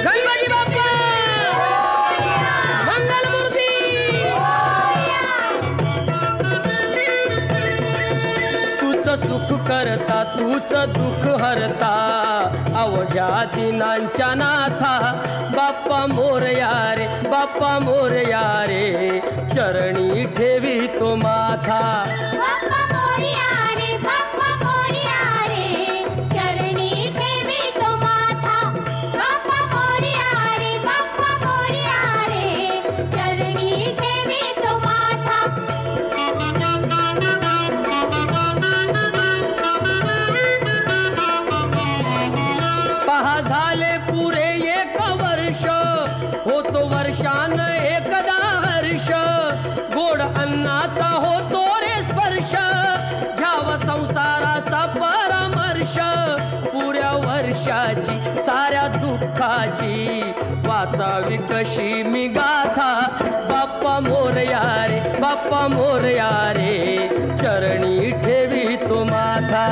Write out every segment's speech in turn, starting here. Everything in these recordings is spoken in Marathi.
गणपती बाप्पा मंगलमूर्ती तूच सुख करता तूच दुःख हरता अवघ्या दिनांच्या नाथा बाप्पा मोरया रे बाप्पा मोरया रे चरणी ठेवी तो माथा बाप्पा मोरया रे बाप्पा मोरया रे चरणी ठेवी तो माथा बाप्पा मोरया रे बाप्पा मोरया रे चरणी ठेवी तो माथा पहा झाले पुरे एक वर्ष होतो वर्षान एकदा हर्ष गोड अन्नाचा होतो रे स्पर्श घ्यावा संसाराचा परामर्श पुऱ्या वर्षाची साऱ्या दुःखाची वाचावी कशी मी गाथा बाप्पा मोरया रे बाप्पा मोरया रे चरणी ठेवी तो माथा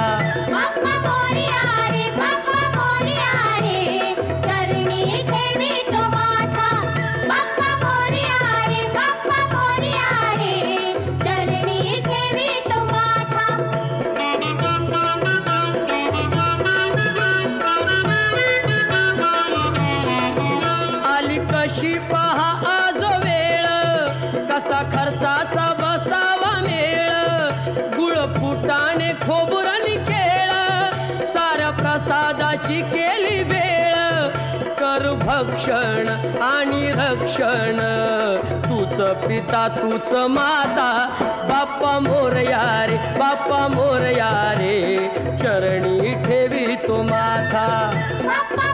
बाप्पा मोरया रे बाप्पा मोरया रे चरणी ठेवी तो माथा बाप्पा मोरया रे बाप्पा मोरया रे चरणी ठेवी तो माथा आली कशी पहा आज वेळ कसा खर्चाचा बसावा मेळ गुळ फुटाणे खोबरणी केळ साऱ्या प्रसादाची केली वेळ कर भक्षण आणि रक्षण तूच पिता तूच माता बाप्पा मोरया रे बाप्पा मोरया रे चरणी ठेवी तो माथा बाप्पा